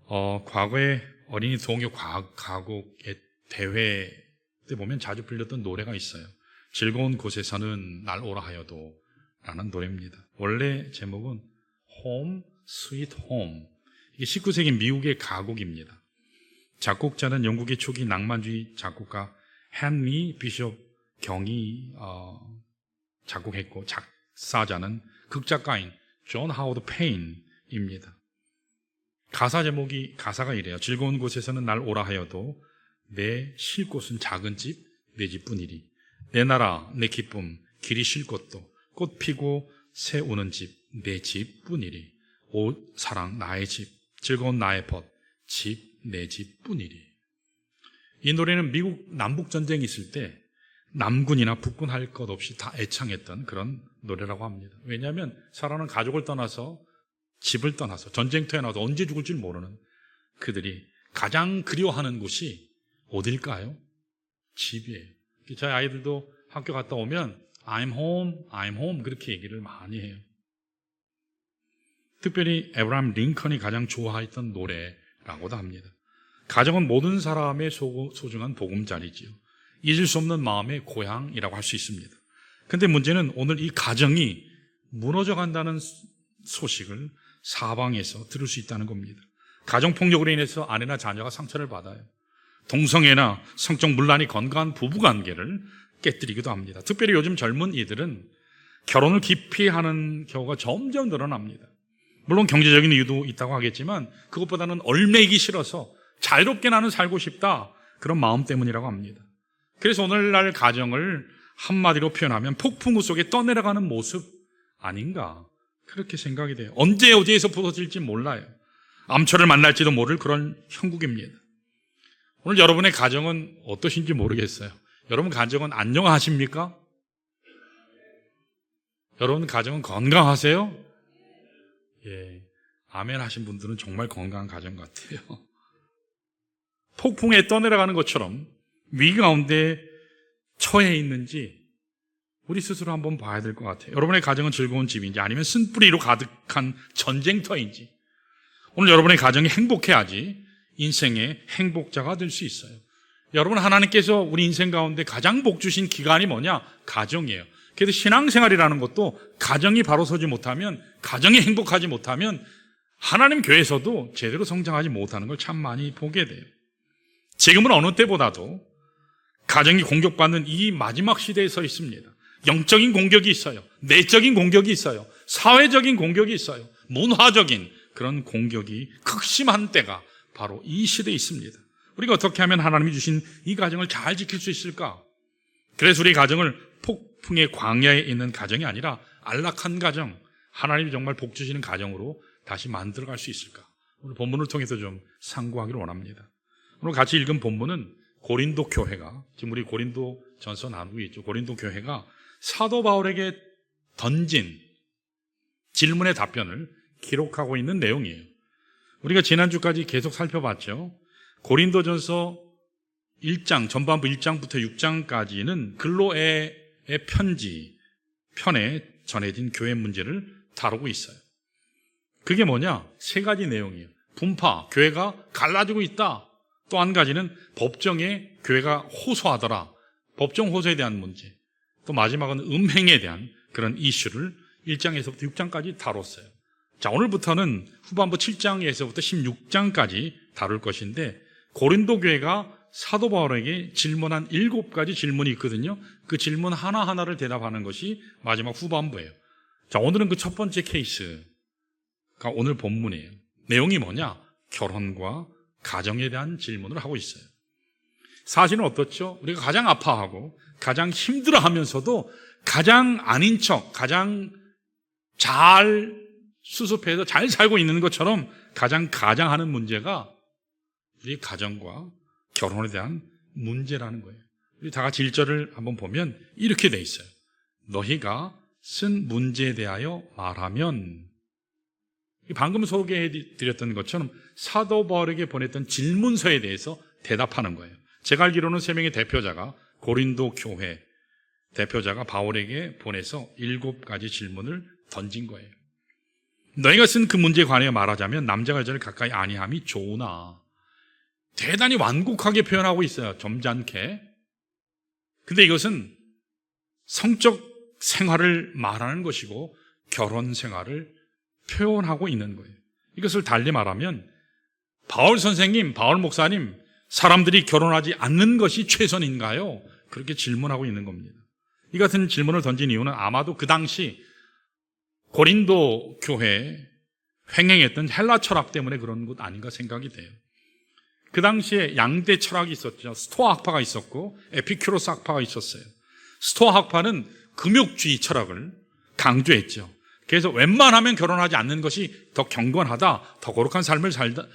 과거에 어린이 동요 가곡의 대회 때 보면 자주 불렸던 노래가 있어요. 즐거운 곳에서는 날 오라 하여도 라는 노래입니다. 원래 제목은 Home Sweet Home. 이게 19세기 미국의 가곡입니다. 작곡자는 영국의 초기 낭만주의 작곡가 헨리 비숍 경이 작곡했고, 작사자는 극작가인 존 하워드 페인입니다. 가사가 이래요. 즐거운 곳에서는 날 오라 하여도 내 쉴 곳은 작은 집, 내 집뿐이리. 내 나라, 내 기쁨, 길이 쉴 곳도 꽃 피고 새 우는 집, 내 집뿐이리. 옷, 사랑, 나의 집, 즐거운 나의 벗, 집, 내 집뿐이리. 이 노래는 미국 남북전쟁이 있을 때 남군이나 북군 할 것 없이 다 애창했던 그런 노래라고 합니다. 왜냐하면 사람은 가족을 떠나서, 집을 떠나서, 전쟁터에 나와서 언제 죽을지 모르는 그들이 가장 그리워하는 곳이 어딜까요? 집이에요. 저희 아이들도 학교 갔다 오면 I'm home, I'm home 그렇게 얘기를 많이 해요. 특별히 에브라함 링컨이 가장 좋아했던 노래라고도 합니다. 가정은 모든 사람의 소중한 보금자리지요. 잊을 수 없는 마음의 고향이라고 할 수 있습니다. 그런데 문제는 오늘 이 가정이 무너져 간다는 소식을 사방에서 들을 수 있다는 겁니다. 가정폭력으로 인해서 아내나 자녀가 상처를 받아요. 동성애나 성적 문란이 건강한 부부관계를 깨뜨리기도 합니다. 특별히 요즘 젊은 이들은 결혼을 기피하는 경우가 점점 늘어납니다. 물론 경제적인 이유도 있다고 하겠지만 그것보다는 얽매이기 싫어서 자유롭게 나는 살고 싶다, 그런 마음 때문이라고 합니다. 그래서 오늘날 가정을 한마디로 표현하면 폭풍우 속에 떠내려가는 모습 아닌가, 그렇게 생각이 돼요. 언제 어디에서 부서질지 몰라요. 암초를 만날지도 모를 그런 형국입니다. 오늘 여러분의 가정은 어떠신지 모르겠어요. 여러분 가정은 안녕하십니까? 여러분 가정은 건강하세요? 예, 아멘 하신 분들은 정말 건강한 가정 같아요. 폭풍에 떠내려가는 것처럼 위기 가운데 처해 있는지 우리 스스로 한번 봐야 될 것 같아요. 여러분의 가정은 즐거운 집인지 아니면 쓴뿌리로 가득한 전쟁터인지. 오늘 여러분의 가정이 행복해야지 인생의 행복자가 될 수 있어요. 여러분, 하나님께서 우리 인생 가운데 가장 복 주신 기관이 뭐냐? 가정이에요. 그래서 신앙생활이라는 것도 가정이 바로 서지 못하면, 가정이 행복하지 못하면 하나님 교회에서도 제대로 성장하지 못하는 걸 참 많이 보게 돼요. 지금은 어느 때보다도 가정이 공격받는 이 마지막 시대에 서 있습니다. 영적인 공격이 있어요. 내적인 공격이 있어요. 사회적인 공격이 있어요. 문화적인 그런 공격이 극심한 때가 바로 이 시대에 있습니다. 우리가 어떻게 하면 하나님이 주신 이 가정을 잘 지킬 수 있을까? 그래서 우리 가정을 폭풍의 광야에 있는 가정이 아니라 안락한 가정, 하나님이 정말 복 주시는 가정으로 다시 만들어갈 수 있을까? 오늘 본문을 통해서 좀 상고하기를 원합니다. 오늘 같이 읽은 본문은 고린도 교회가, 지금 우리 고린도 전서 나누고 있죠. 고린도 교회가 사도 바울에게 던진 질문의 답변을 기록하고 있는 내용이에요. 우리가 지난주까지 계속 살펴봤죠. 고린도전서 1장, 전반부 1장부터 6장까지는 글로의 편에 전해진 교회 문제를 다루고 있어요. 그게 뭐냐? 세 가지 내용이에요. 분파, 교회가 갈라지고 있다. 또 한 가지는 법정에 교회가 호소하더라. 법정 호소에 대한 문제. 또 마지막은 음행에 대한 그런 이슈를 1장에서부터 6장까지 다뤘어요. 자, 오늘부터는 후반부 7장에서부터 16장까지 다룰 것인데, 고린도 교회가 사도 바울에게 질문한 7가지 질문이 있거든요. 그 질문 하나하나를 대답하는 것이 마지막 후반부예요. 자, 오늘은 그 첫 번째 케이스가 오늘 본문이에요. 내용이 뭐냐? 결혼과 가정에 대한 질문을 하고 있어요. 사실은 어떻죠? 우리가 가장 아파하고 가장 힘들어하면서도 가장 아닌 척, 가장 잘 수습해서 잘 살고 있는 것처럼 가장 가장하는 문제가 우리 가정과 결혼에 대한 문제라는 거예요. 우리 다 같이 1절을 한번 보면 이렇게 돼 있어요. 너희가 쓴 문제에 대하여 말하면, 방금 소개해드렸던 것처럼 사도 바울에게 보냈던 질문서에 대해서 대답하는 거예요. 제가 알기로는 3명의 대표자가, 고린도 교회 대표자가 바울에게 보내서 7가지 질문을 던진 거예요. 너희가 쓴 그 문제에 관하여 말하자면 남자가 여자를 가까이 아니함이 좋으나, 대단히 완곡하게 표현하고 있어요. 점잖게. 근데 이것은 성적 생활을 말하는 것이고 결혼 생활을 표현하고 있는 거예요. 이것을 달리 말하면 바울 선생님, 바울 목사님, 사람들이 결혼하지 않는 것이 최선인가요? 그렇게 질문하고 있는 겁니다. 이 같은 질문을 던진 이유는 아마도 그 당시 고린도 교회에 횡행했던 헬라 철학 때문에 그런 것 아닌가 생각이 돼요. 그 당시에 양대 철학이 있었죠. 스토아 학파가 있었고 에피큐로스 학파가 있었어요. 스토아 학파는 금욕주의 철학을 강조했죠. 그래서 웬만하면 결혼하지 않는 것이 더 경건하다, 더 거룩한 삶을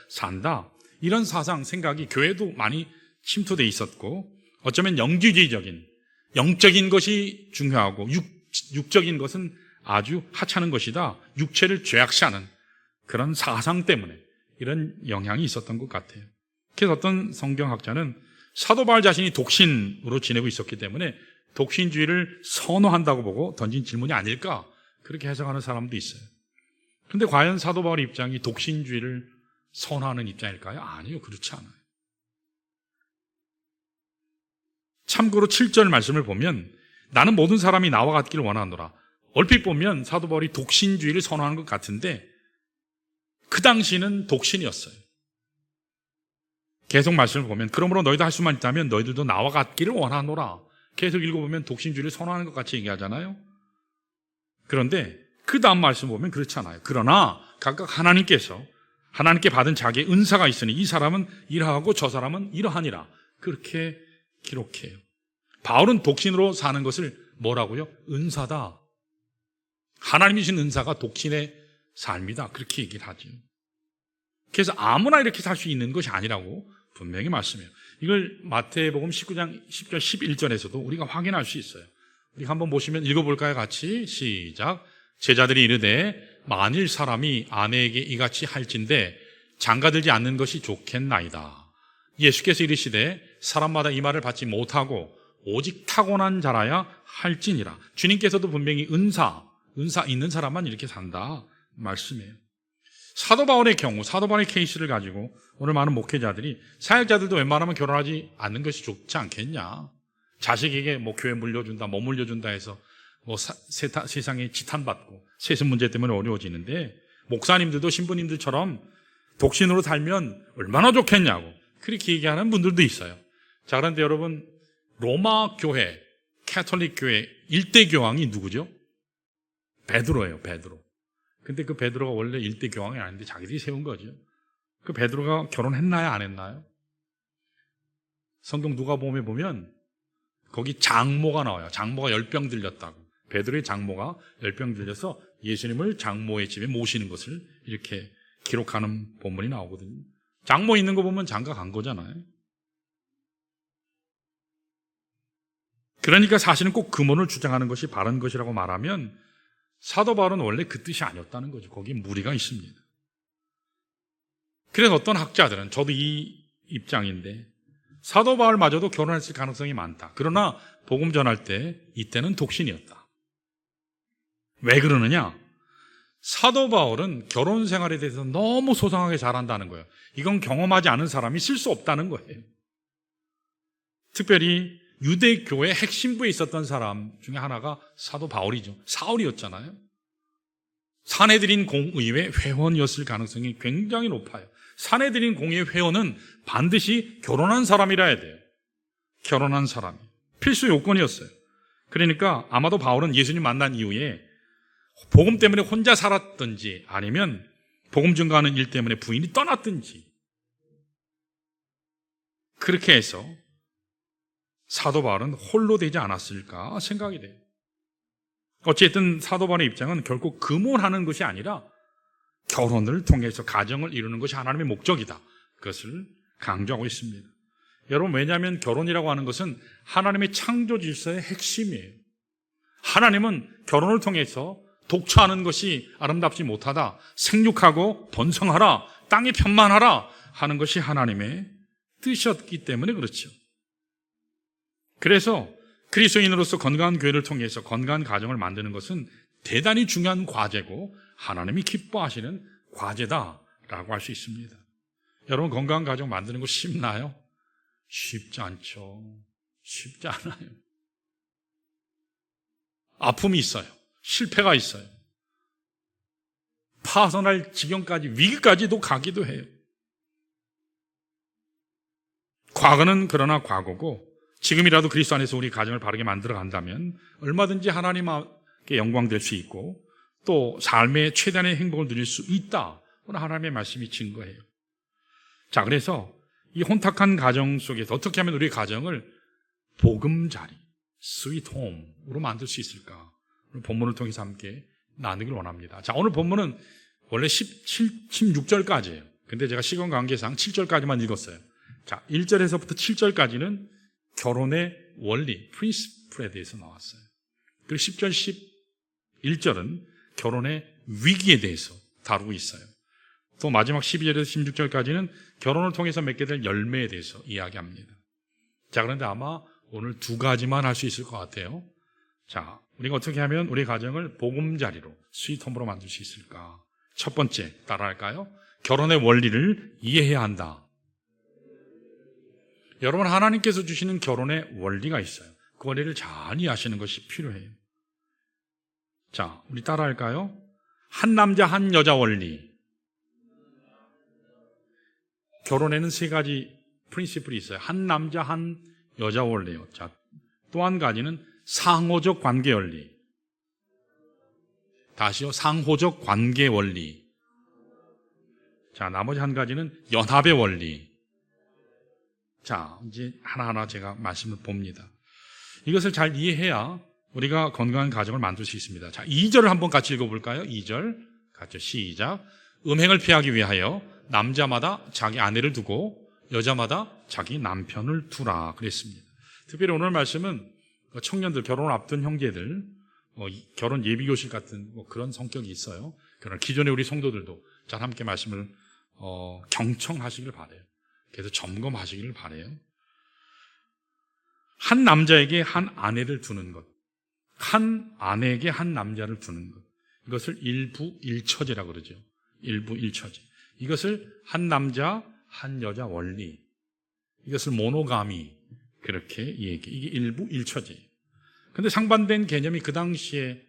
산다, 이런 사상, 생각이 교회도 많이 침투되어 있었고, 어쩌면 영지주의적인, 영적인 것이 중요하고 육적인 것은 아주 하찮은 것이다, 육체를 죄악시하는 그런 사상 때문에 이런 영향이 있었던 것 같아요. 그래서 어떤 성경학자는 사도 바울 자신이 독신으로 지내고 있었기 때문에 독신주의를 선호한다고 보고 던진 질문이 아닐까, 그렇게 해석하는 사람도 있어요. 그런데 과연 사도 바울의 입장이 독신주의를 선호하는 입장일까요? 아니요, 그렇지 않아요. 참고로 7절 말씀을 보면 나는 모든 사람이 나와 같기를 원하노라. 얼핏 보면 사도 바울이 독신주의를 선호하는 것 같은데 그 당시는 독신이었어요. 계속 말씀을 보면 그러므로 너희도 할 수만 있다면 너희들도 나와 같기를 원하노라. 계속 읽어보면 독신주의를 선호하는 것 같이 얘기하잖아요. 그런데 그 다음 말씀 보면 그렇지 않아요. 그러나 각각 하나님께 받은 자기의 은사가 있으니 이 사람은 이러하고 저 사람은 이러하니라. 그렇게 기록해요. 바울은 독신으로 사는 것을 뭐라고요? 은사다. 하나님이 주신 은사가 독신의 삶이다. 그렇게 얘기를 하죠. 그래서 아무나 이렇게 살 수 있는 것이 아니라고 분명히 말씀해요. 이걸 마태복음 19장 10절 11절에서도 우리가 확인할 수 있어요. 우리 한번 보시면 읽어볼까요? 같이 시작. 제자들이 이르되 만일 사람이 아내에게 이같이 할진대 장가들지 않는 것이 좋겠나이다. 예수께서 이르시되 사람마다 이 말을 받지 못하고 오직 타고난 자라야 할지니라. 주님께서도 분명히 은사 있는 사람만 이렇게 산다 말씀이에요. 사도 바울의 경우, 사도 바울의 케이스를 가지고 오늘 많은 목회자들이 사역자들도 웬만하면 결혼하지 않는 것이 좋지 않겠냐, 자식에게 뭐 교회 물려준다, 뭐 물려준다 해서 뭐 세상에 지탄받고 세습 문제 때문에 어려워지는데, 목사님들도 신부님들처럼 독신으로 살면 얼마나 좋겠냐고 그렇게 얘기하는 분들도 있어요. 자, 그런데 여러분, 로마 교회, 캐톨릭 교회 1대 교황이 누구죠? 베드로예요. 베드로. 근데 그 베드로가 원래 1대 교황이 아닌데 자기들이 세운 거죠. 그 베드로가 결혼했나요? 안 했나요? 성경 누가복음에 보면 거기 장모가 나와요. 장모가 열병 들렸다고. 베드로의 장모가 열병 들려서 예수님을 장모의 집에 모시는 것을 이렇게 기록하는 본문이 나오거든요. 장모 있는 거 보면 장가 간 거잖아요. 그러니까 사실은 꼭 금혼을 주장하는 것이 바른 것이라고 말하면 사도 바울은 원래 그 뜻이 아니었다는 거죠. 거기에 무리가 있습니다. 그래서 어떤 학자들은, 저도 이 입장인데, 사도 바울마저도 결혼했을 가능성이 많다. 그러나 복음 전할 때 이때는 독신이었다. 왜 그러느냐? 사도 바울은 결혼 생활에 대해서 너무 소상하게 잘한다는 거예요. 이건 경험하지 않은 사람이 쓸 수 없다는 거예요. 특별히 유대교회 핵심부에 있었던 사람 중에 하나가 사도 바울이죠. 사울이었잖아요. 산헤드린 공의회 회원이었을 가능성이 굉장히 높아요. 산헤드린 공의회 회원은 반드시 결혼한 사람이라 해야 돼요. 결혼한 사람이 필수 요건이었어요. 그러니까 아마도 바울은 예수님 만난 이후에 복음 때문에 혼자 살았든지 아니면 복음 증거하는 일 때문에 부인이 떠났든지 그렇게 해서 사도 바울은 홀로 되지 않았을까 생각이 돼요. 어쨌든 사도 바울의 입장은 결코 금혼하는 것이 아니라 결혼을 통해서 가정을 이루는 것이 하나님의 목적이다. 그것을 강조하고 있습니다. 여러분, 왜냐하면 결혼이라고 하는 것은 하나님의 창조 질서의 핵심이에요. 하나님은 결혼을 통해서 독처하는 것이 아름답지 못하다, 생육하고 번성하라, 땅에 편만하라 하는 것이 하나님의 뜻이었기 때문에 그렇죠. 그래서 그리스도인으로서 건강한 교회를 통해서 건강한 가정을 만드는 것은 대단히 중요한 과제고 하나님이 기뻐하시는 과제다라고 할 수 있습니다. 여러분, 건강한 가정 만드는 거 쉽나요? 쉽지 않죠. 쉽지 않아요. 아픔이 있어요. 실패가 있어요. 파산할 지경까지, 위기까지도 가기도 해요. 과거는 그러나 과거고, 지금이라도 그리스도 안에서 우리 가정을 바르게 만들어 간다면 얼마든지 하나님께 영광될 수 있고, 또 삶의 최단의 행복을 누릴 수 있다. 오늘 하나님의 말씀이 증거해요. 자, 그래서 이 혼탁한 가정 속에서 어떻게 하면 우리 가정을 보금자리, 스위트 홈으로 만들 수 있을까? 오늘 본문을 통해서 함께 나누길 원합니다. 자, 오늘 본문은 원래 16절까지예요. 근데 제가 시간 관계상 7절까지만 읽었어요. 자, 1절에서부터 7절까지는 결혼의 원리, 프린시플에 대해서 나왔어요. 그리고 10절, 11절은 결혼의 위기에 대해서 다루고 있어요. 또 마지막 12절에서 16절까지는 결혼을 통해서 맺게 될 열매에 대해서 이야기합니다. 자, 그런데 아마 오늘 두 가지만 할 수 있을 것 같아요. 자, 우리가 어떻게 하면 우리 가정을 보금자리로, 스위트홈으로 만들 수 있을까? 첫 번째, 따라할까요? 결혼의 원리를 이해해야 한다. 여러분, 하나님께서 주시는 결혼의 원리가 있어요. 그 원리를 잘 이해하시는 것이 필요해요. 자, 우리 따라할까요? 한 남자, 한 여자 원리. 결혼에는 세 가지 프린시플이 있어요. 한 남자, 한 여자 원리요. 자, 또 한 가지는 상호적 관계 원리. 다시요, 상호적 관계 원리. 자, 나머지 한 가지는 연합의 원리. 자, 이제 하나하나 제가 말씀을 봅니다. 이것을 잘 이해해야 우리가 건강한 가정을 만들 수 있습니다. 자, 2절을 한번 같이 읽어볼까요? 2절. 같이 시작. 음행을 피하기 위하여 남자마다 자기 아내를 두고 여자마다 자기 남편을 두라 그랬습니다. 특별히 오늘 말씀은 청년들, 결혼을 앞둔 형제들, 결혼 예비교실 같은 그런 성격이 있어요. 그러나 기존의 우리 성도들도 잘 함께 말씀을 경청하시길 바라요. 그래서 점검하시기를 바라요. 한 남자에게 한 아내를 두는 것, 한 아내에게 한 남자를 두는 것, 이것을 일부일처제라고 그러죠. 일부일처제. 이것을 한 남자, 한 여자 원리, 이것을 모노가미, 그렇게 얘기. 이게 일부일처제. 근데 상반된 개념이 그 당시에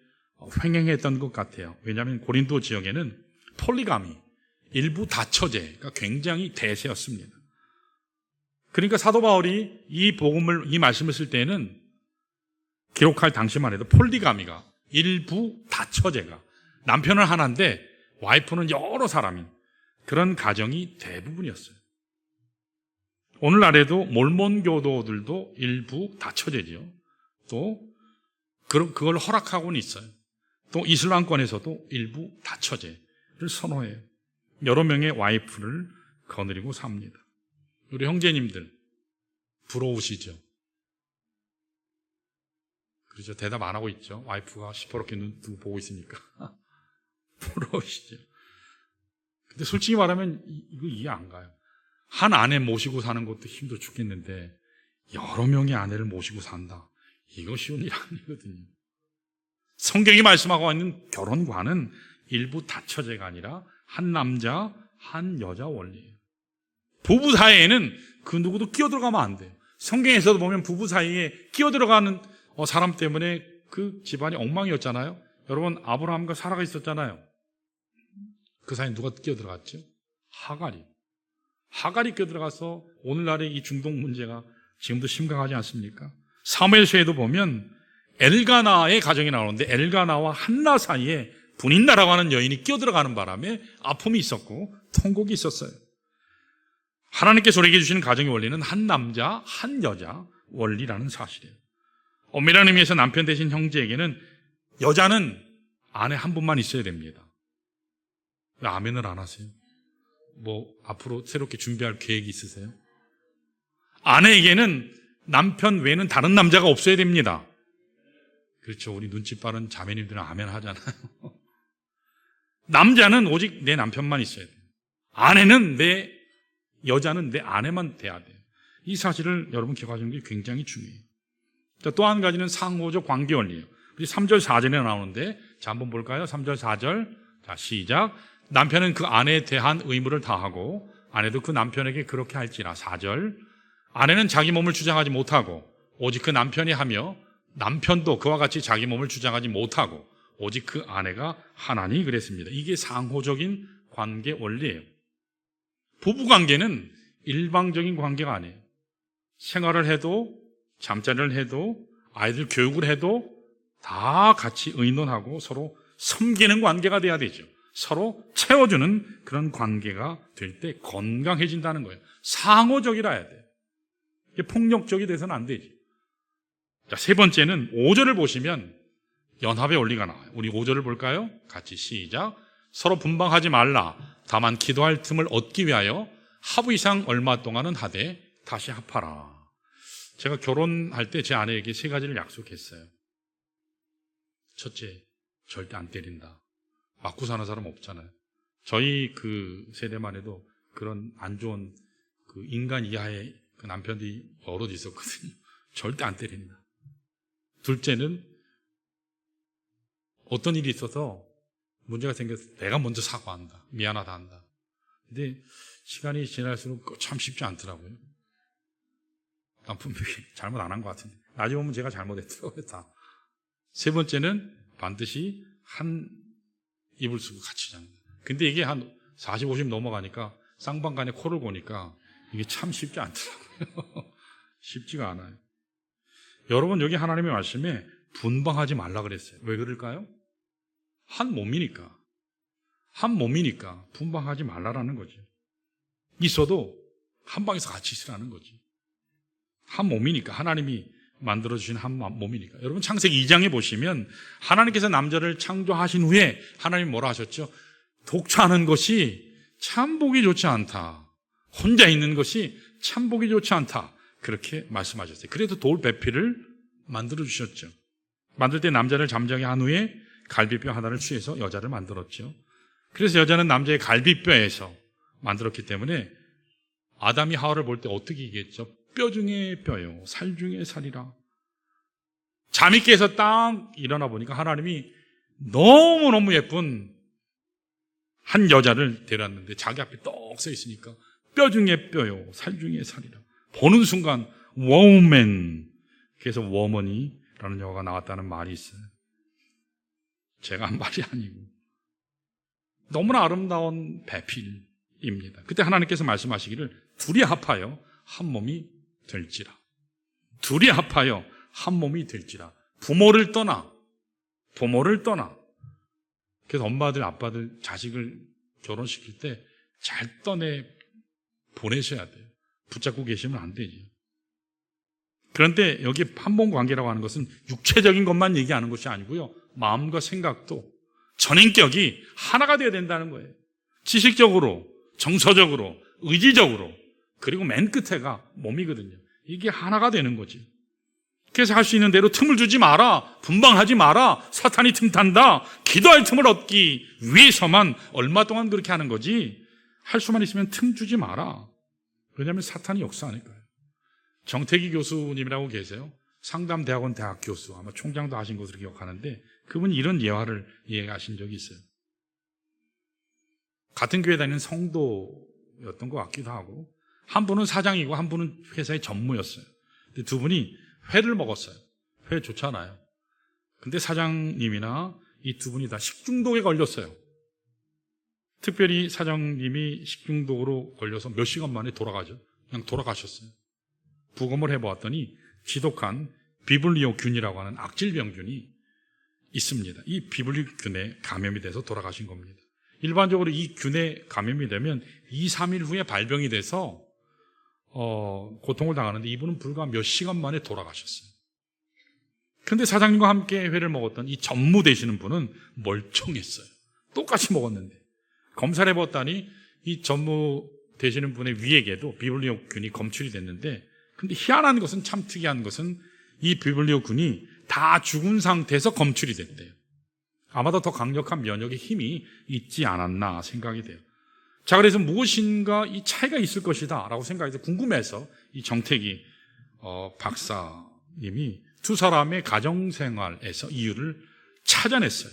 횡행했던 것 같아요. 왜냐하면 고린도 지역에는 폴리가미, 일부 다처제가 굉장히 대세였습니다. 그러니까 사도 바울이 이 말씀을 쓸 때는 기록할 당시만 해도 폴리가미가, 일부 다처제가, 남편은 하나인데 와이프는 여러 사람인 그런 가정이 대부분이었어요. 오늘날에도 몰몬 교도들도 일부 다처제죠. 또 그걸 허락하고는 있어요. 또 이슬람권에서도 일부 다처제를 선호해요. 여러 명의 와이프를 거느리고 삽니다. 우리 형제님들 부러우시죠? 그렇죠. 대답 안 하고 있죠. 와이프가 시퍼렇게 눈 뜨고 보고 있으니까 부러우시죠. 근데 솔직히 말하면 이거 이해 안 가요. 한 아내 모시고 사는 것도 힘들어 죽겠는데 여러 명의 아내를 모시고 산다. 이거 쉬운 일 아니거든요. 성경이 말씀하고 있는 결혼관은 일부 다처제가 아니라 한 남자, 한 여자 원리예요. 부부 사이에는 그 누구도 끼어들어가면 안 돼요. 성경에서도 보면 부부 사이에 끼어들어가는 사람 때문에 그 집안이 엉망이었잖아요. 여러분, 아브라함과 사라가 있었잖아요. 그 사이에 누가 끼어들어갔죠? 하갈이 끼어들어가서 오늘날의 이 중동 문제가 지금도 심각하지 않습니까? 사무엘서에도 보면 엘가나의 가정이 나오는데 엘가나와 한나 사이에 분인나라고 하는 여인이 끼어들어가는 바람에 아픔이 있었고 통곡이 있었어요. 하나님께서 우리에게 주시는 가정의 원리는 한 남자, 한 여자 원리라는 사실이에요. 엄밀한 의미에서 남편 대신 형제에게는 여자는 아내 한 분만 있어야 됩니다. 왜 아멘을 안 하세요? 앞으로 새롭게 준비할 계획이 있으세요? 아내에게는 남편 외에는 다른 남자가 없어야 됩니다. 그렇죠. 우리 눈치 빠른 자매님들은 아멘 하잖아요. 남자는 오직 내 남편만 있어야 돼요. 여자는 내 아내만 돼야 돼요. 이 사실을 여러분 기억하시는 게 굉장히 중요해요. 또 한 가지는 상호적 관계 원리예요. 3절 4절에 나오는데 자, 한번 볼까요? 3절, 4절. 자, 시작. 남편은 그 아내에 대한 의무를 다하고 아내도 그 남편에게 그렇게 할지라. 4절. 아내는 자기 몸을 주장하지 못하고 오직 그 남편이 하며 남편도 그와 같이 자기 몸을 주장하지 못하고 오직 그 아내가 하나니 그랬습니다. 이게 상호적인 관계 원리예요. 부부관계는 일방적인 관계가 아니에요. 생활을 해도 잠자리를 해도 아이들 교육을 해도 다 같이 의논하고 서로 섬기는 관계가 돼야 되죠. 서로 채워주는 그런 관계가 될 때 건강해진다는 거예요. 상호적이라 해야 돼요. 이게 폭력적이 돼서는 안 되지. 자, 세 번째는 5절을 보시면 연합의 원리가 나와요. 우리 5절을 볼까요? 같이 시작. 서로 분방하지 말라. 다만 기도할 틈을 얻기 위하여 하루 이상 얼마 동안은 하되 다시 합하라. 제가 결혼할 때 제 아내에게 세 가지를 약속했어요. 첫째, 절대 안 때린다. 맞고 사는 사람 없잖아요. 저희 그 세대만 해도 그런 안 좋은 그 인간 이하의 그 남편들이 여럿 있었거든요. 절대 안 때린다. 둘째는 어떤 일이 있어서 문제가 생겨서 내가 먼저 사과한다. 미안하다 한다. 근데 시간이 지날수록 참 쉽지 않더라고요. 난 분명히 잘못 안 한 것 같은데 나중에 보면 제가 잘못했더라고요. 다. 세 번째는 반드시 한 입을 쓰고 같이 잡니다. 근데 이게 한 40, 50 넘어가니까 쌍방간에 코를 고니까 이게 참 쉽지 않더라고요. 쉽지가 않아요. 여러분, 여기 하나님의 말씀에 분방하지 말라 그랬어요. 왜 그럴까요? 한 몸이니까. 한 몸이니까 분방하지 말라라는 거죠. 있어도 한 방에서 같이 있으라는 거지. 한 몸이니까. 하나님이 만들어주신 한 몸이니까. 여러분, 창세기 2장에 보시면 하나님께서 남자를 창조하신 후에 하나님이 뭐라 하셨죠? 독처하는 것이 참 보기 좋지 않다. 혼자 있는 것이 참 보기 좋지 않다. 그렇게 말씀하셨어요. 그래서 돌 배필을 만들어주셨죠. 만들 때 남자를 잠자게 한 후에 갈비뼈 하나를 취해서 여자를 만들었죠. 그래서 여자는 남자의 갈비뼈에서 만들었기 때문에 아담이 하와를 볼 때 어떻게 얘기했죠? 뼈 중에 뼈요, 살 중에 살이라. 잠이 깨서 딱 일어나 보니까 하나님이 너무너무 예쁜 한 여자를 데려왔는데 자기 앞에 떡 서 있으니까 뼈 중에 뼈요, 살 중에 살이라. 보는 순간 워맨, 그래서 워머니라는 영어가 나왔다는 말이 있어요. 제가 한 말이 아니고 너무나 아름다운 배필입니다. 그때 하나님께서 말씀하시기를 둘이 합하여 한 몸이 될지라. 둘이 합하여 한 몸이 될지라. 부모를 떠나. 그래서 엄마들, 아빠들 자식을 결혼시킬 때 잘 떠내 보내셔야 돼요. 붙잡고 계시면 안 되죠. 그런데 여기 한몸 관계라고 하는 것은 육체적인 것만 얘기하는 것이 아니고요. 마음과 생각도, 전인격이 하나가 되어야 된다는 거예요. 지식적으로, 정서적으로, 의지적으로, 그리고 맨 끝에가 몸이거든요. 이게 하나가 되는 거지. 그래서 할 수 있는 대로 틈을 주지 마라. 분방하지 마라. 사탄이 틈탄다. 기도할 틈을 얻기 위해서만 얼마 동안 그렇게 하는 거지. 할 수만 있으면 틈 주지 마라. 왜냐하면 사탄이 역사하니까요. 정태기 교수님이라고 계세요. 상담대학원 대학 교수, 아마 총장도 하신 것으로 기억하는데 그분이 이런 예화를 이해하신 적이 있어요. 같은 교회 다니는 성도였던 것 같기도 하고, 한 분은 사장이고 한 분은 회사의 전무였어요. 근데 두 분이 회를 먹었어요. 회 좋잖아요. 근데 사장님이나 이 두 분이 다 식중독에 걸렸어요. 특별히 사장님이 식중독으로 걸려서 몇 시간 만에 돌아가죠. 그냥 돌아가셨어요. 부검을 해보았더니 지독한 비블리오균이라고 하는 악질병균이 있습니다. 이 비블리오균에 감염이 돼서 돌아가신 겁니다. 일반적으로 이 균에 감염이 되면 2, 3일 후에 발병이 돼서 고통을 당하는데 이분은 불과 몇 시간 만에 돌아가셨어요. 그런데 사장님과 함께 회를 먹었던 이 전무 되시는 분은 멀쩡했어요. 똑같이 먹었는데 검사를 해봤더니 이 전무 되시는 분의 위에게도 비블리오균이 검출이 됐는데, 근데 희한한 것은, 참 특이한 것은 이 비블리오균이 다 죽은 상태에서 검출이 됐대요. 아마도 더 강력한 면역의 힘이 있지 않았나 생각이 돼요. 자, 그래서 무엇인가 이 차이가 있을 것이다 라고 생각해서 궁금해서 이 정태기 박사님이 두 사람의 가정생활에서 이유를 찾아냈어요.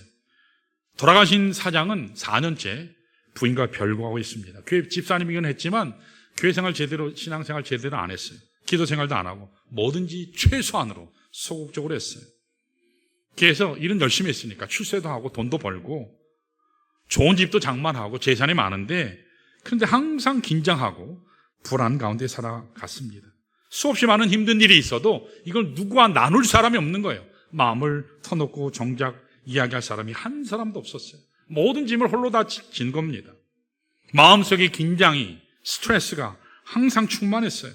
돌아가신 사장은 4년째 부인과 별거하고 있습니다. 교회 집사님이긴 했지만 교회 생활 제대로, 신앙생활 제대로 안 했어요. 기도 생활도 안 하고 뭐든지 최소한으로 소극적으로 했어요. 그래서 일은 열심히 했으니까 출세도 하고 돈도 벌고 좋은 집도 장만하고 재산이 많은데, 그런데 항상 긴장하고 불안 가운데 살아갔습니다. 수없이 많은 힘든 일이 있어도 이걸 누구와 나눌 사람이 없는 거예요. 마음을 터놓고 정작 이야기할 사람이 한 사람도 없었어요. 모든 짐을 홀로 다 진 겁니다. 마음속의 긴장이, 스트레스가 항상 충만했어요.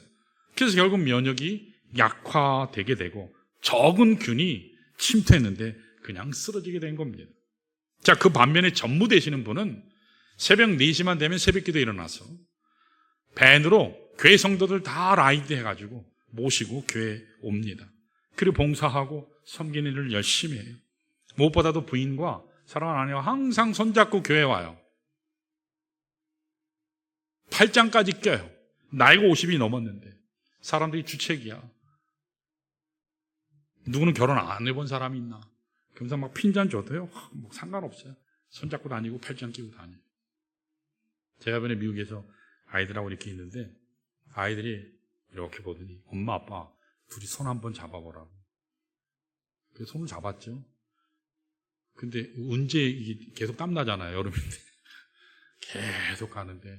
그래서 결국 면역이 약화되게 되고 적은 균이 침투했는데 그냥 쓰러지게 된 겁니다. 자, 그 반면에 전무 되시는 분은 새벽 4시만 되면 새벽기도 일어나서 밴으로 교회 성도들 다 라이드 해가지고 모시고 교회에 옵니다. 그리고 봉사하고 섬기는 일을 열심히 해요. 무엇보다도 부인과 사랑하는 아내와 항상 손잡고 교회에 와요. 팔짱까지 껴요. 나이가 50이 넘었는데 사람들이 주책이야. 누구는 결혼 안 해본 사람이 있나? 그러면서 막 핀잔 줘도요, 뭐 상관없어요. 손잡고 다니고 팔짱 끼고 다니고. 제가 이번에 미국에서 아이들하고 이렇게 있는데 아이들이 이렇게 보더니 엄마 아빠 둘이 손 한번 잡아보라고. 그래서 손을 잡았죠. 근데 언제 이게 계속 땀나잖아요, 여름인데. 계속 가는데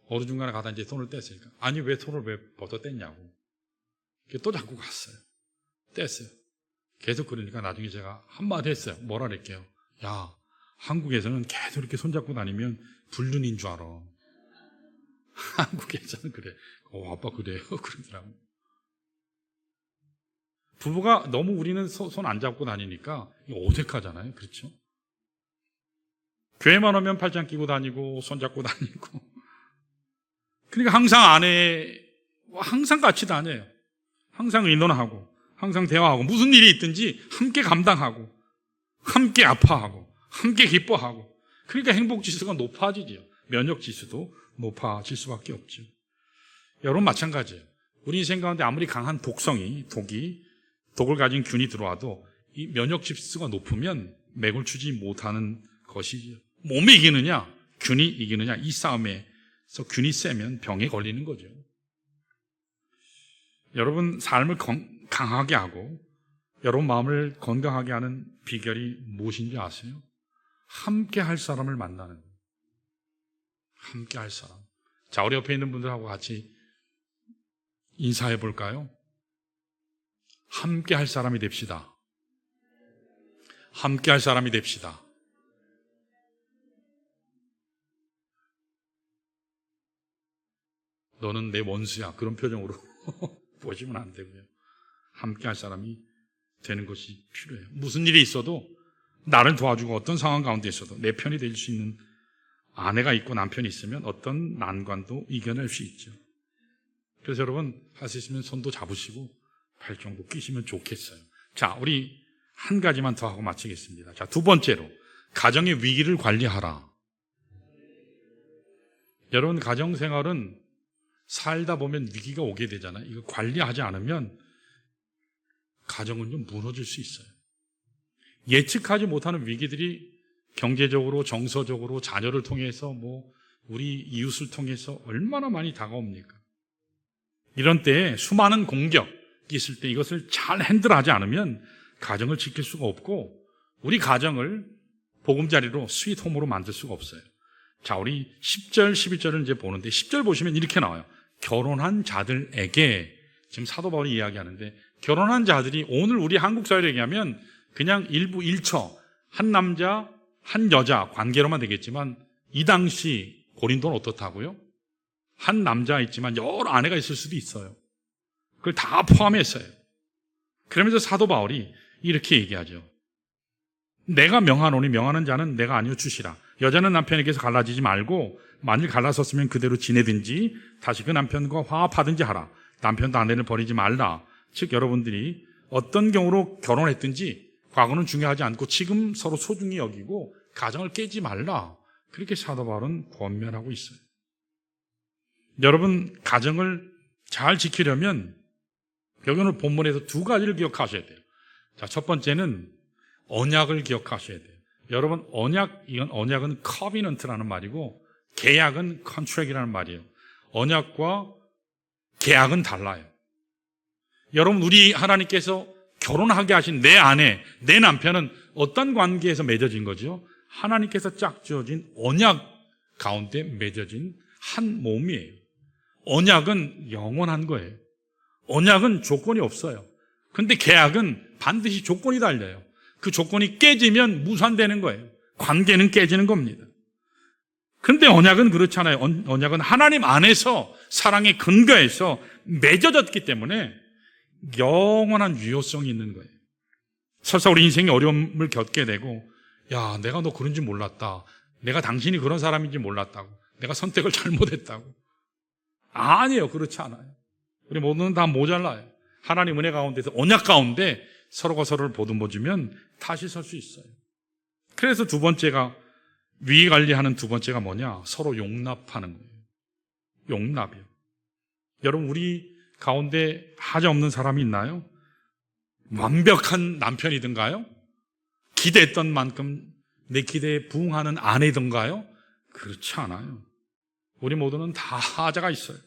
어느 중간에 가다 이제 손을 뗐으니까, 아니 왜 손을 왜 벗어 뗐냐고. 또 잡고 갔어요. 뗐어요. 계속 그러니까 나중에 제가 한마디 했어요. 뭐라 그랬게요? 야, 한국에서는 계속 이렇게 손잡고 다니면 불륜인 줄 알아. 한국에서는 그래. 아빠 그래요? 그러더라고. 부부가 너무 우리는 손 안 잡고 다니니까 어색하잖아요. 그렇죠? 교회만 오면 팔짱 끼고 다니고 손 잡고 다니고. 그러니까 항상 아내와 항상 같이 다녀요. 항상 의논하고 항상 대화하고 무슨 일이 있든지 함께 감당하고 함께 아파하고 함께 기뻐하고. 그러니까 행복지수가 높아지죠. 면역지수도 높아질 수밖에 없죠. 여러분 마찬가지예요. 우리 인생 가운데 아무리 강한 독을 가진 균이 들어와도 이 면역지수가 높으면 맥을 추지 못하는 것이죠. 몸이 이기느냐 균이 이기느냐, 이 싸움에서 균이 세면 병에 걸리는 거죠. 여러분 삶을 강하게 하고 여러분 마음을 건강하게 하는 비결이 무엇인지 아세요? 함께 할 사람을 만나는 거예요. 함께 할 사람. 자, 우리 옆에 있는 분들하고 같이 인사해 볼까요? 함께 할 사람이 됩시다. 함께 할 사람이 됩시다. 너는 내 원수야. 그런 표정으로 보시면 안 되고요. 함께 할 사람이 되는 것이 필요해요. 무슨 일이 있어도 나를 도와주고 어떤 상황 가운데 있어도 내 편이 될 수 있는 아내가 있고 남편이 있으면 어떤 난관도 이겨낼 수 있죠. 그래서 여러분 할 수 있으면 손도 잡으시고 팔짱도 끼시면 좋겠어요. 자, 우리 한 가지만 더 하고 마치겠습니다. 자, 두 번째로 가정의 위기를 관리하라. 여러분 가정생활은 살다 보면 위기가 오게 되잖아요. 이거 관리하지 않으면 가정은 좀 무너질 수 있어요. 예측하지 못하는 위기들이 경제적으로, 정서적으로, 자녀를 통해서 우리 이웃을 통해서 얼마나 많이 다가옵니까? 이런 때에 수많은 공격이 있을 때 이것을 잘 핸들하지 않으면 가정을 지킬 수가 없고 우리 가정을 보금자리로 스윗홈으로 만들 수가 없어요. 자, 우리 10절, 11절을 이제 보는데 10절 보시면 이렇게 나와요. 결혼한 자들에게, 지금 사도 바울이 이야기하는데 결혼한 자들이 오늘 우리 한국 사회를 얘기하면 그냥 일부 일처, 한 남자, 한 여자 관계로만 되겠지만 이 당시 고린도는 어떻다고요? 한 남자가 있지만 여러 아내가 있을 수도 있어요. 그걸 다 포함했어요. 그러면서 사도 바울이 이렇게 얘기하죠. 내가 명하노니 명하는 자는 내가 아니요 주시라. 여자는 남편에게서 갈라지지 말고 만일 갈라섰으면 그대로 지내든지 다시 그 남편과 화합하든지 하라. 남편도 아내를 버리지 말라. 즉 여러분들이 어떤 경우로 결혼했든지 과거는 중요하지 않고 지금 서로 소중히 여기고 가정을 깨지 말라. 그렇게 사도 바울은 권면하고 있어요. 여러분 가정을 잘 지키려면 여기 오늘 본문에서 두 가지를 기억하셔야 돼요. 자, 첫 번째는 언약을 기억하셔야 돼요. 여러분, 이건 언약은 커비넌트라는 말이고 계약은 컨트랙이라는 말이에요. 언약과 계약은 달라요. 여러분, 우리 하나님께서 결혼하게 하신 내 아내, 내 남편은 어떤 관계에서 맺어진 거죠? 하나님께서 짝지어진 언약 가운데 맺어진 한 몸이에요. 언약은 영원한 거예요. 언약은 조건이 없어요. 근데 계약은 반드시 조건이 달려요. 그 조건이 깨지면 무산되는 거예요. 관계는 깨지는 겁니다. 근데 언약은 그렇잖아요. 언약은 하나님 안에서 사랑의 근거에서 맺어졌기 때문에 영원한 유효성이 있는 거예요. 설사 우리 인생에 어려움을 겪게 되고, 야, 내가 너 그런지 몰랐다. 내가 당신이 그런 사람인지 몰랐다고. 내가 선택을 잘못했다고. 아니에요. 그렇지 않아요. 우리 모두는 다 모자라요. 하나님 은혜 가운데서 언약 가운데 서로가 서로를 보듬어주면 다시 설 수 있어요. 그래서 두 번째가, 위기 관리하는 두 번째가 뭐냐? 서로 용납하는 거예요. 용납이요. 여러분, 우리 가운데 하자 없는 사람이 있나요? 완벽한 남편이든가요? 기대했던 만큼 내 기대에 부응하는 아내든가요? 그렇지 않아요. 우리 모두는 다 하자가 있어요.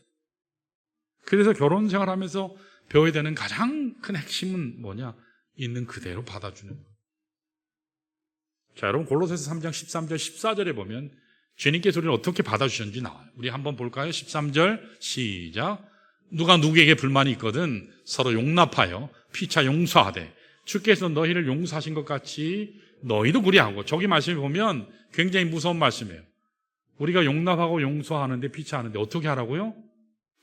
그래서 결혼 생활하면서 배워야 되는 가장 큰 핵심은 뭐냐? 있는 그대로 받아주는 거예요. 자, 여러분, 골로새서 3장 13절 14절에 보면 주님께서 우리를 어떻게 받아주셨는지 나와요. 우리 한번 볼까요? 13절 시작. 누가 누구에게 불만이 있거든 서로 용납하여 피차 용서하되 주께서 너희를 용서하신 것 같이 너희도 그리하고. 저기 말씀을 보면 굉장히 무서운 말씀이에요. 우리가 용납하고 용서하는데 피차하는데 어떻게 하라고요?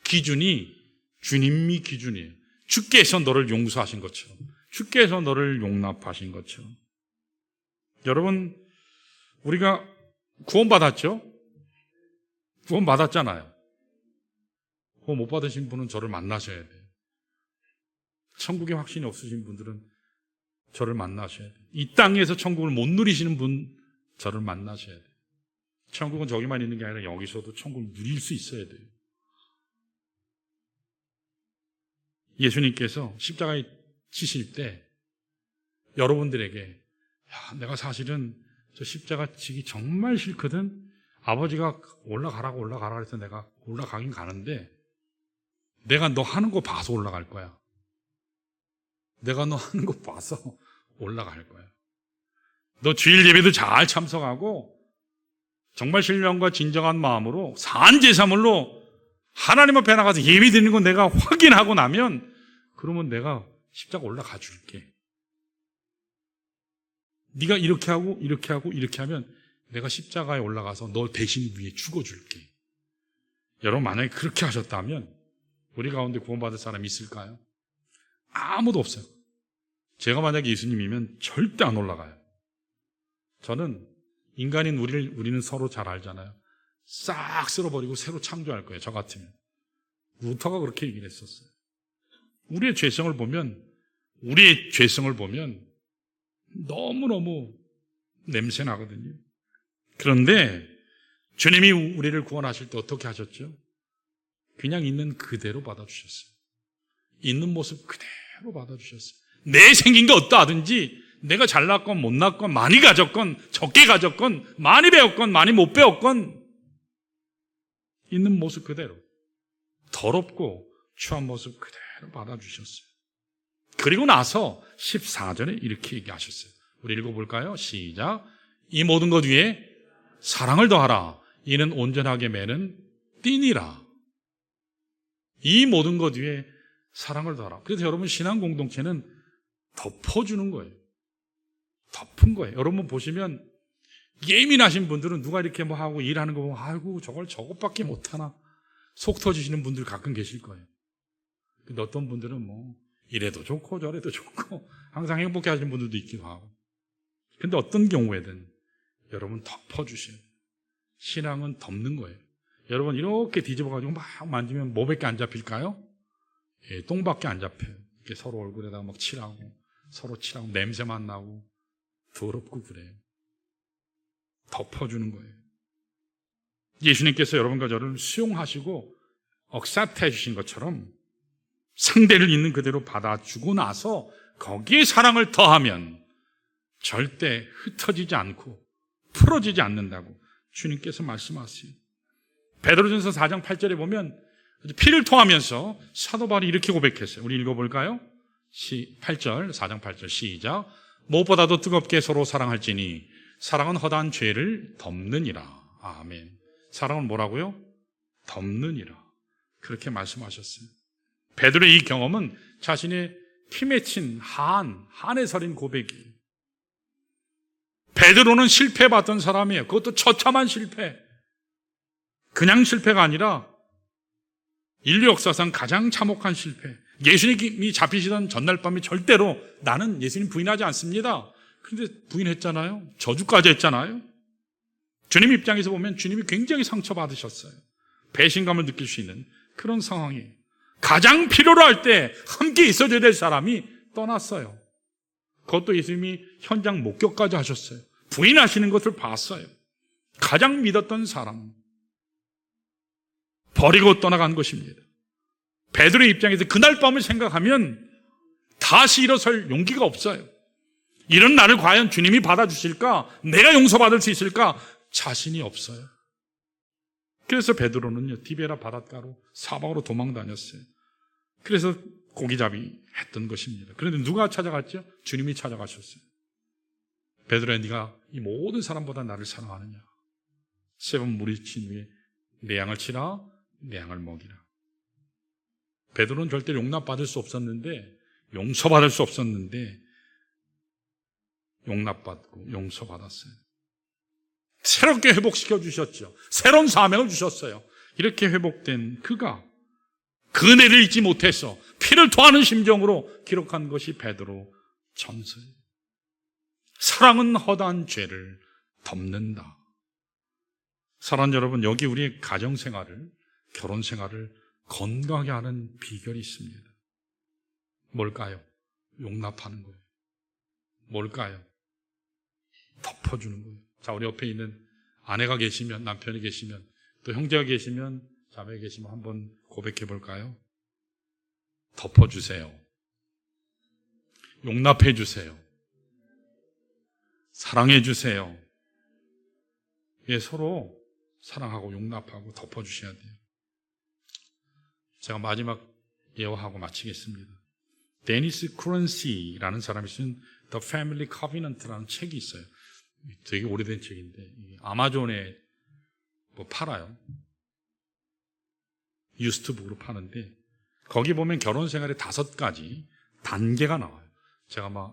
기준이 주님이 기준이에요. 주께서 너를 용서하신 것처럼, 주께서 너를 용납하신 것처럼. 여러분, 우리가 구원받았죠? 구원받았잖아요. 구원 못 받으신 분은 저를 만나셔야 돼요. 천국에 확신이 없으신 분들은 저를 만나셔야 돼요. 이 땅에서 천국을 못 누리시는 분, 저를 만나셔야 돼요. 천국은 저기만 있는 게 아니라 여기서도 천국을 누릴 수 있어야 돼요. 예수님께서 십자가에 지실 때 여러분들에게, 야, 내가 사실은 저 십자가 지기 정말 싫거든. 아버지가 올라가라 해서 내가 올라가긴 가는데 내가 너 하는 거 봐서 올라갈 거야. 내가 너 하는 거 봐서 올라갈 거야. 너 주일 예배도 잘 참석하고 정말 신령과 진정한 마음으로 산제사물로 하나님 앞에 나가서 예배 드리는 거 내가 확인하고 나면 그러면 내가 십자가 올라가 줄게. 네가 이렇게 하고 이렇게 하고 이렇게 하면 내가 십자가에 올라가서 너 대신 위에 죽어줄게. 여러분, 만약에 그렇게 하셨다면 우리 가운데 구원받을 사람이 있을까요? 아무도 없어요. 제가 만약에 예수님이면 절대 안 올라가요. 저는 인간인 우리는 서로 잘 알잖아요. 싹 쓸어버리고 새로 창조할 거예요. 저 같으면. 루터가 그렇게 얘기를 했었어요. 우리의 죄성을 보면 너무너무 냄새 나거든요. 그런데 주님이 우리를 구원하실 때 어떻게 하셨죠? 그냥 있는 그대로 받아주셨어요. 있는 모습 그대로 받아주셨어요. 내 생긴 게 어떠하든지, 내가 잘났건 못났건 많이 가졌건 적게 가졌건 많이 배웠건 많이 못 배웠건 있는 모습 그대로, 더럽고 추한 모습 그대로 받아주셨어요. 그리고 나서 14절에 이렇게 얘기하셨어요. 우리 읽어볼까요? 시작. 이 모든 것 위에 사랑을 더하라. 이는 온전하게 매는 띠니라. 이 모든 것 위에 사랑을 더하라. 그래서 여러분, 신앙 공동체는 덮어주는 거예요. 덮은 거예요. 여러분 보시면 예민하신 분들은 누가 이렇게 뭐 하고 일하는 거 보면 아이고 저것밖에 못하나 속 터지시는 분들 가끔 계실 거예요. 근데 어떤 분들은 뭐 이래도 좋고 저래도 좋고 항상 행복해 하시는 분들도 있기도 하고. 근데 어떤 경우에든 여러분 덮어주셔요. 신앙은 덮는 거예요. 여러분 이렇게 뒤집어가지고 막 만지면 뭐밖에 안 잡힐까요? 예, 똥밖에 안 잡혀요. 이렇게 서로 얼굴에다가 막 칠하고 서로 칠하고 냄새만 나고 더럽고 그래요. 덮어주는 거예요. 예수님께서 여러분과 저를 수용하시고 억사해 주신 것처럼 상대를 있는 그대로 받아주고 나서 거기에 사랑을 더하면 절대 흩어지지 않고 풀어지지 않는다고 주님께서 말씀하세요. 베드로전서 4장 8절에 보면 피를 토하면서 사도 바울이 이렇게 고백했어요. 우리 읽어볼까요? 8절, 4장 8절 시작. 무엇보다도 뜨겁게 서로 사랑할지니 사랑은 허다한 죄를 덮느니라. 아멘. 사랑은 뭐라고요? 덮느니라. 그렇게 말씀하셨어요. 베드로의 이 경험은 자신의 피 맺힌 한에 서린 고백이에요. 베드로는 실패받던 사람이에요. 그것도 처참한 실패. 그냥 실패가 아니라 인류 역사상 가장 참혹한 실패. 예수님이 잡히시던 전날 밤에 절대로 나는 예수님 부인하지 않습니다. 그런데 부인했잖아요. 저주까지 했잖아요. 주님 입장에서 보면 주님이 굉장히 상처받으셨어요. 배신감을 느낄 수 있는 그런 상황이에요. 가장 필요로 할 때 함께 있어줘야 될 사람이 떠났어요. 그것도 예수님이 현장 목격까지 하셨어요. 부인하시는 것을 봤어요. 가장 믿었던 사람 버리고 떠나간 것입니다. 베드로의 입장에서 그날 밤을 생각하면 다시 일어설 용기가 없어요. 이런 나를 과연 주님이 받아주실까? 내가 용서받을 수 있을까? 자신이 없어요. 그래서 베드로는요, 디베라 바닷가로 사방으로 도망 다녔어요. 그래서 고기잡이 했던 것입니다. 그런데 누가 찾아갔죠? 주님이 찾아가셨어요. 베드로야, 네가 이 모든 사람보다 나를 사랑하느냐? 7번 물이 친 위에 내 양을 치라, 내 양을 먹이라. 베드로는 절대 용납받을 수 없었는데, 용서받을 수 없었는데 용납받고 용서받았어요. 새롭게 회복시켜 주셨죠. 새로운 사명을 주셨어요. 이렇게 회복된 그가 그 은혜를 잊지 못해서 피를 토하는 심정으로 기록한 것이 베드로 전서예요. 사랑은 허다한 죄를 덮는다. 사랑하는 여러분, 여기 우리의 가정생활을, 결혼생활을 건강하게 하는 비결이 있습니다. 뭘까요? 용납하는 거예요. 뭘까요? 덮어주는 거예요. 자, 우리 옆에 있는 아내가 계시면, 남편이 계시면, 또 형제가 계시면, 자매가 계시면 한번 고백해 볼까요? 덮어주세요. 용납해 주세요. 사랑해 주세요. 예, 서로 사랑하고 용납하고 덮어주셔야 돼요. 제가 마지막 예화하고 마치겠습니다. 데니스 크런시라는 사람이 쓴 The Family Covenant라는 책이 있어요. 되게 오래된 책인데 아마존에 뭐 팔아요. 유스트북으로 파는데 거기 보면 결혼 생활의 5가지 단계가 나와요. 제가 아마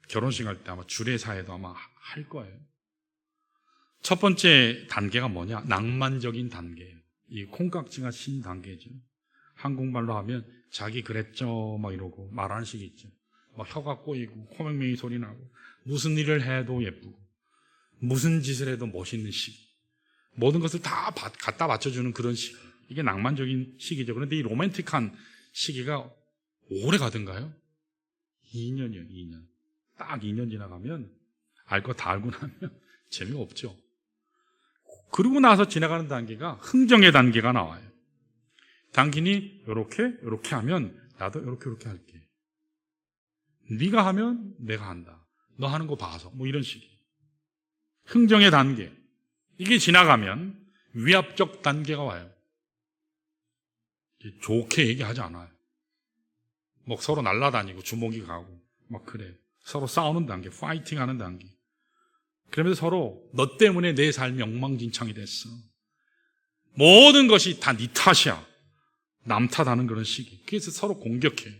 결혼식 할 때 아마 주례사에도 아마 할 거예요. 첫 번째 단계가 뭐냐? 낭만적인 단계예요. 이 콩깍지가 신 단계죠. 한국말로 하면 자기 그랬죠 막 이러고 말하는 식이 있죠. 막 혀가 꼬이고 코맹맹이 소리 나고 무슨 일을 해도 예쁘고 무슨 짓을 해도 멋있는 시기. 모든 것을 다 갖다 맞춰주는 그런 시기. 이게 낭만적인 시기죠. 그런데 이 로맨틱한 시기가 오래 가든가요? 2년이요. 2년. 딱 2년 지나가면 알 거 다 알고 나면 재미가 없죠. 그러고 나서 지나가는 단계가 흥정의 단계가 나와요. 당신이 요렇게 하면 나도 요렇게 할게. 네가 하면 내가 한다. 너 하는 거 봐서 뭐 이런 식이에요. 흥정의 단계. 이게 지나가면 위압적 단계가 와요. 좋게 얘기하지 않아요. 뭐 서로 날아다니고 주먹이 가고 막 그래요. 서로 싸우는 단계, 파이팅하는 단계. 그러면서 서로 너 때문에 내 삶이 엉망진창이 됐어. 모든 것이 다 네 탓이야. 남 탓하는 그런 시기. 그래서 서로 공격해.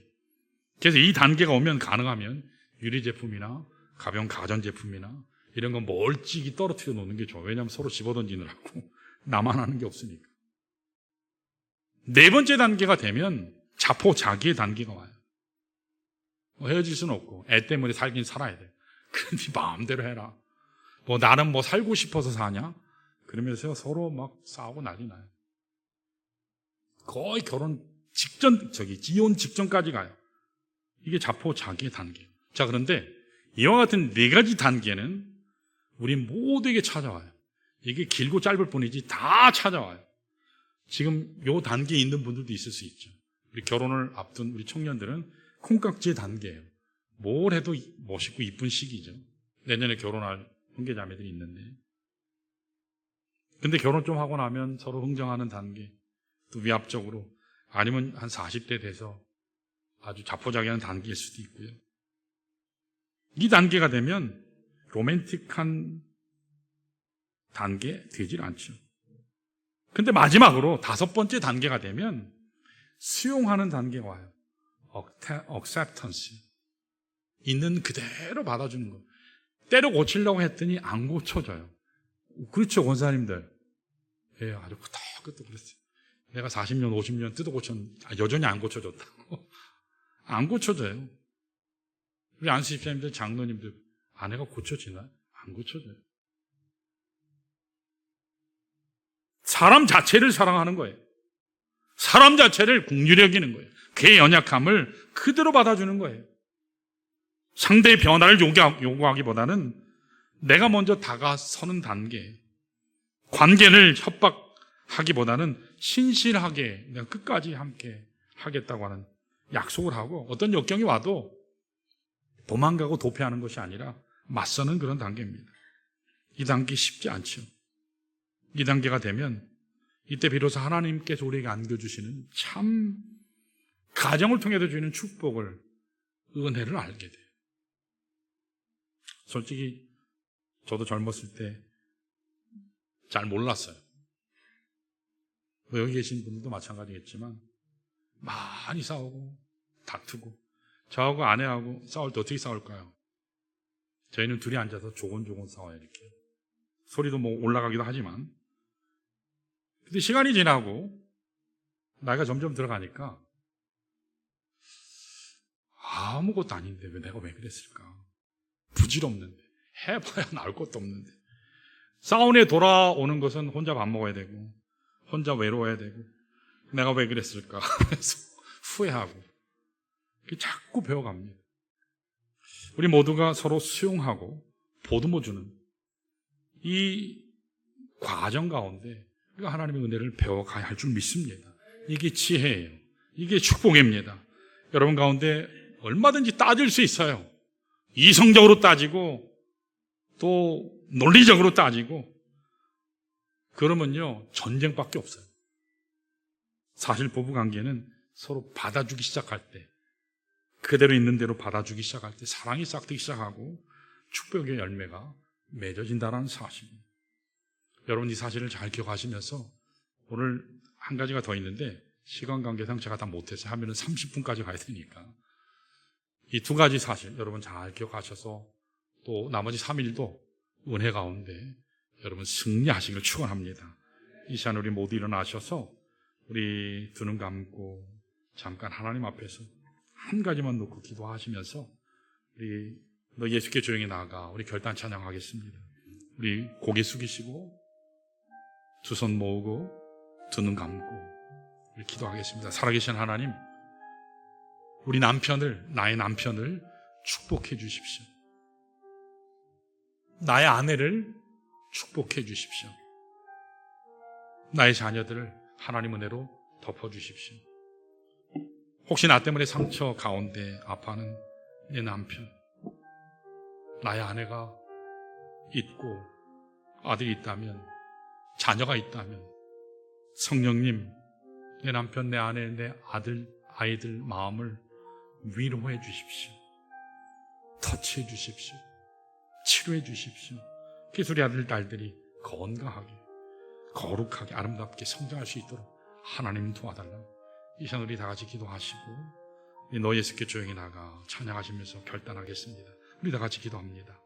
그래서 이 단계가 오면 가능하면 유리제품이나 가벼운 가전제품이나 이런 건 멀찍이 떨어뜨려 놓는 게 좋아. 왜냐하면 서로 집어던지느라고 나만 하는 게 없으니까. 4번째 단계가 되면 자포자기의 단계가 와요. 헤어질 수는 없고 애 때문에 살긴 살아야 돼. 그런데 마음대로 해라. 뭐 나는 뭐 살고 싶어서 사냐? 그러면서 서로 막 싸우고 난리 나요. 거의 결혼 직전, 이혼 직전까지 가요. 이게 자포자기의 단계. 자, 그런데 이와 같은 4가지 단계는 우리 모두에게 찾아와요. 이게 길고 짧을 뿐이지 다 찾아와요. 지금 요 단계에 있는 분들도 있을 수 있죠. 우리 결혼을 앞둔 우리 청년들은 콩깍지의 단계예요. 뭘 해도 멋있고 이쁜 시기죠. 내년에 결혼할 형제자매들이 있는데, 근데 결혼 좀 하고 나면 서로 흥정하는 단계, 또 위압적으로, 아니면 한 40대 돼서 아주 자포자기하는 단계일 수도 있고요. 이 단계가 되면 로맨틱한 단계 되질 않죠. 근데 마지막으로 5번째 단계가 되면 수용하는 단계가 와요. acceptance. 있는 그대로 받아주는 거. 때려 고치려고 했더니 안 고쳐져요. 그렇죠, 권사님들. 예, 아주 끄떡끄떡 그랬어요. 내가 40년, 50년 뜯어 고쳤는데 여전히 안 고쳐졌다고. 안 고쳐져요. 우리 안수 집사님들, 장로님들, 아내가 고쳐지나요? 안 고쳐져요. 사람 자체를 사랑하는 거예요. 사람 자체를 긍휼히 여기는 거예요. 그의 연약함을 그대로 받아주는 거예요. 상대의 변화를 요구하기보다는 내가 먼저 다가서는 단계, 관계를 협박하기보다는 신실하게 내가 끝까지 함께 하겠다고 하는 약속을 하고, 어떤 역경이 와도 도망가고 도피하는 것이 아니라 맞서는 그런 단계입니다. 이 단계 쉽지 않죠. 이 단계가 되면 이때 비로소 하나님께서 우리에게 안겨주시는 참 가정을 통해서 주시는 축복을, 은혜를 알게 돼요. 솔직히 저도 젊었을 때 잘 몰랐어요. 여기 계신 분들도 마찬가지겠지만 많이 싸우고 다투고, 저하고 아내하고 싸울 때 어떻게 싸울까요? 저희는 둘이 앉아서 조곤조곤 싸워요. 이렇게 소리도 뭐 올라가기도 하지만, 근데 시간이 지나고 나이가 점점 들어가니까 아무것도 아닌데 내가 왜 그랬을까? 부질없는데, 해봐야 나을 것도 없는데. 싸움에 돌아오는 것은 혼자 밥 먹어야 되고, 혼자 외로워야 되고, 내가 왜 그랬을까? 그래서 후회하고, 자꾸 배워갑니다. 우리 모두가 서로 수용하고 보듬어주는 이 과정 가운데 우리가 하나님의 은혜를 배워가야 할 줄 믿습니다. 이게 지혜예요. 이게 축복입니다. 여러분 가운데 얼마든지 따질 수 있어요. 이성적으로 따지고 또 논리적으로 따지고, 그러면요 전쟁밖에 없어요. 사실 부부관계는 서로 받아주기 시작할 때, 그대로 있는 대로 받아주기 시작할 때 사랑이 싹트기 시작하고 축복의 열매가 맺어진다는 사실입니다. 여러분 이 사실을 잘 기억하시면서, 오늘 한 가지가 더 있는데 시간 관계상 제가 다 못해서 하면은 30분까지 가야 되니까 이 2가지 사실 여러분 잘 기억하셔서, 또 나머지 3일도 은혜 가운데 여러분 승리하시길 축원합니다. 이 시간 우리 모두 일어나셔서 우리 두 눈 감고 잠깐 하나님 앞에서 한 가지만 놓고 기도하시면서, 우리 너 예수께 조용히 나아가 우리 결단 찬양하겠습니다. 우리 고개 숙이시고 두 손 모으고 두 눈 감고 우리 기도하겠습니다. 살아계신 하나님, 우리 나의 남편을 축복해 주십시오. 나의 아내를 축복해 주십시오. 나의 자녀들을 하나님 은혜로 덮어주십시오. 혹시 나 때문에 상처 가운데 아파하는 내 남편, 나의 아내가 있고 아들이 있다면, 자녀가 있다면, 성령님, 내 남편, 내 아내, 내 아이들 마음을 위로해 주십시오. 터치해 주십시오. 치료해 주십시오. 그래서 우리 아들, 딸들이 건강하게, 거룩하게, 아름답게 성장할 수 있도록 하나님 도와달라. 이 시간 우리 다 같이 기도하시고, 너 예수께 조용히 나가 찬양하시면서 결단하겠습니다. 우리 다 같이 기도합니다.